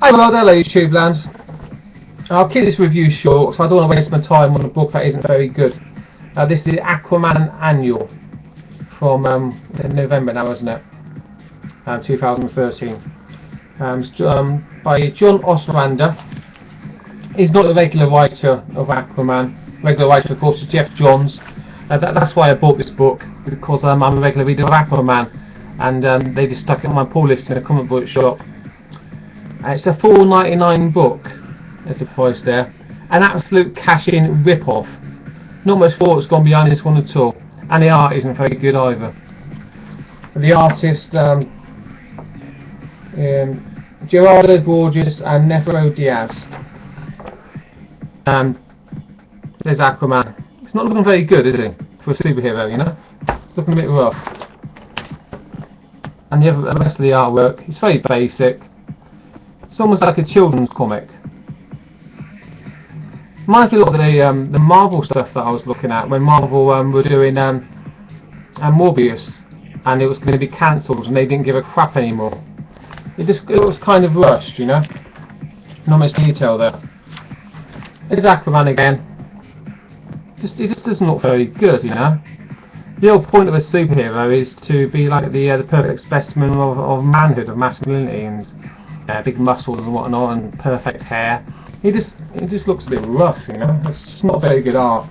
Hi, well, hello YouTube land. I'll keep this review short, so I don't want to waste my time on a book that isn't very good. This is Aquaman Annual from November now, isn't it? 2013. It's by John Ostrander. He's not the regular writer of Aquaman. Regular writer, of course, is Jeff Johns. That's why I bought this book, because I'm a regular reader of Aquaman, and they just stuck it on my pull list in a comic book shop. It's a $4.99 book. There's the price there. An absolute cash-in rip-off. Not much thought's gone behind this one at all, and the art isn't very good either. The artist, Geraldo, Borges, and Nethro, Diaz. There's Aquaman. It's not looking very good, is it, for a superhero? You know, it's looking a bit rough. And the rest of the artwork, it's very basic. It's almost like a children's comic. Reminds me a lot of the Marvel stuff that I was looking at when Marvel were doing Morbius, and it was going to be cancelled, and they didn't give a crap anymore. It was kind of rushed, you know. Not much detail there. This is Aquaman again. It just doesn't look very good, you know. The whole point of a superhero is to be like the perfect specimen of manhood, of masculinity, and big muscles and whatnot, and perfect hair. It just looks a bit rough, you know. It's just not very good art.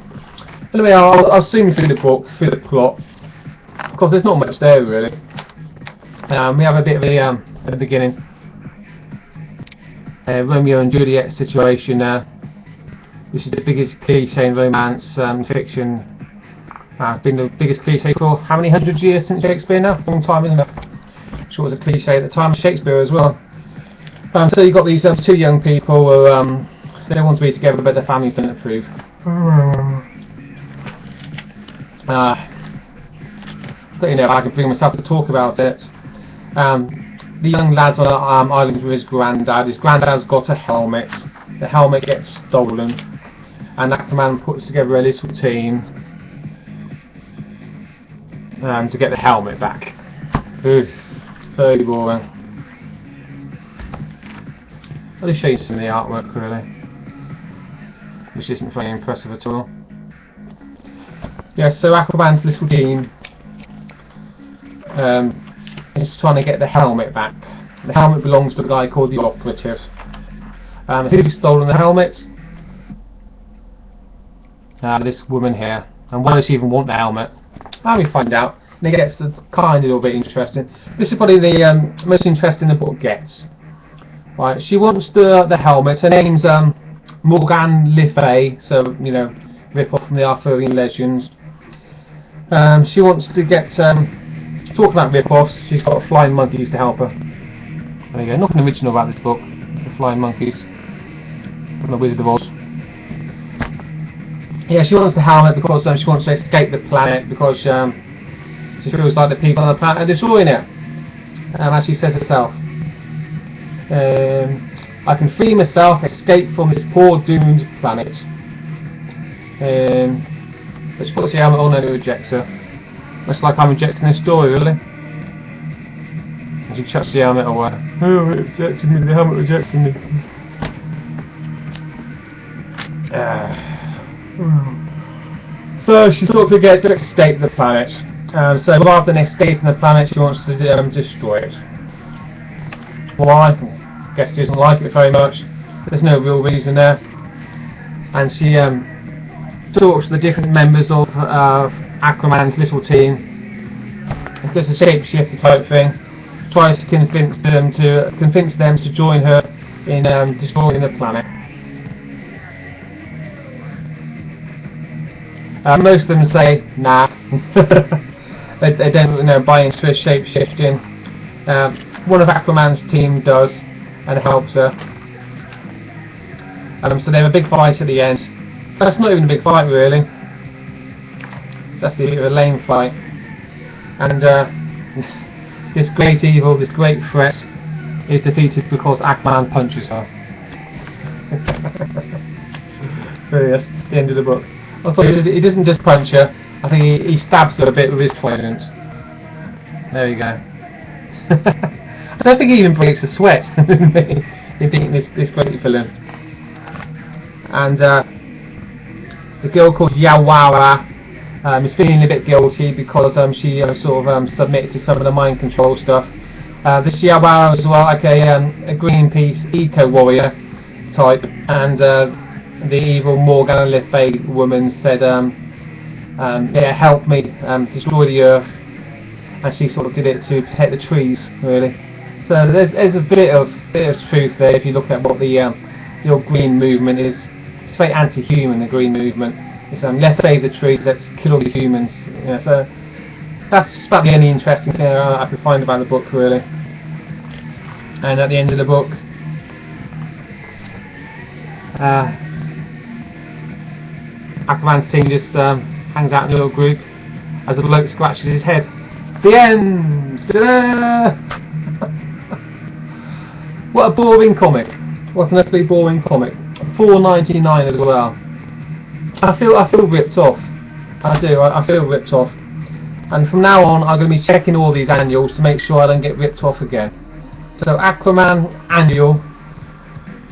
Anyway, I'll zoom through the book, through the plot, because there's not much there really. We have a bit of at the beginning, Romeo and Juliet situation. This is the biggest cliche in romance fiction. Been the biggest cliche for how many hundred years since Shakespeare now? Long time, isn't it? I'm sure it was a cliche at the time of Shakespeare as well. So you've got these two young people who they don't want to be together, but their families don't approve. But you know, I can bring myself to talk about it. The young lad's on an island with his granddad. His granddad's got a helmet. The helmet gets stolen, and Aquaman puts together a little team to get the helmet back. Oof, very boring. I'll just show you some of the artwork really, which isn't very impressive at all. Yeah, so Aquaman's little team is trying to get the helmet back. The helmet belongs to a guy called the Operative. Who's stolen the helmet? This woman here. And why does she even want the helmet? We find out. And it gets kind of a little bit interesting. This is probably the most interesting the book gets. Right, she wants the helmet. Her name's Morgan Le Fay, so you know, rip off from the Arthurian legends. She wants to get talk about rip-offs. She's got flying monkeys to help her. There you go. Nothing original about this book. It's the flying monkeys from the Wizard of Oz. Yeah, she wants the helmet because she wants to escape the planet because she feels like the people on the planet are destroying it. As she says herself. I can free myself, escape from this poor doomed planet. But she puts the helmet on and it rejects her. Much like I'm rejecting this story, really. And she chucks the helmet away. Oh, it rejected me, the helmet rejected me. So she thought to get to escape the planet. So rather than escaping the planet, she wants to destroy it. Why? I guess she doesn't like it very much. There's no real reason there. And she talks to the different members of Aquaman's little team. Does a shapeshifter type thing. Tries to convince them to join her in destroying the planet. Most of them say nah. they don't buy into a shapeshifting. One of Aquaman's team does and helps her. So they have a big fight at the end. That's not even a big fight really. It's actually a lame fight. And this great evil, this great threat is defeated because Aquaman punches her. So yes, the end of the book. Also, he doesn't just punch her, I think he stabs her a bit with his trident. There you go. I don't think he even breaks a sweat. in beating this great villain. And the girl called Yawara is feeling a bit guilty because she sort of submitted to some of the mind control stuff. This Yawara as well, like a Greenpeace eco warrior type, and the evil Morgana Le Fay woman said, yeah, help me destroy the earth, and she sort of did it to protect the trees, really. So there's a bit of truth there if you look at what the old green movement is. It's very anti-human, the green movement. It's let's save the trees, let's kill all the humans. You know, so that's just about the only interesting thing I could find about the book, really. And at the end of the book, Aquaman's team just hangs out in a little group as a bloke scratches his head. The end! Ta-da! What a boring comic. What an utterly boring comic. $4.99 as well. I feel ripped off. I do. I feel ripped off. And from now on, I'm going to be checking all these annuals to make sure I don't get ripped off again. So Aquaman Annual,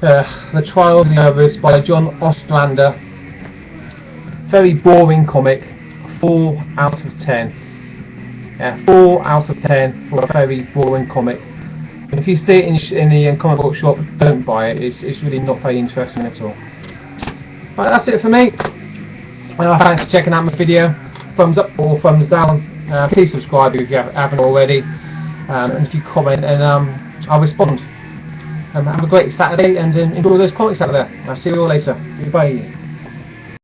The Trial of the Others by John Ostrander. Very boring comic. 4 out of 10. Yeah, 4 out of 10 for a very boring comic. If you see it in the comic book shop, don't buy it. It's really not very interesting at all. Right, that's it for me. Thanks for checking out my video. Thumbs up or thumbs down. Please subscribe if you haven't already. And if you comment, and I'll respond. Have a great Saturday, and enjoy those comics out there. I'll see you all later. Goodbye.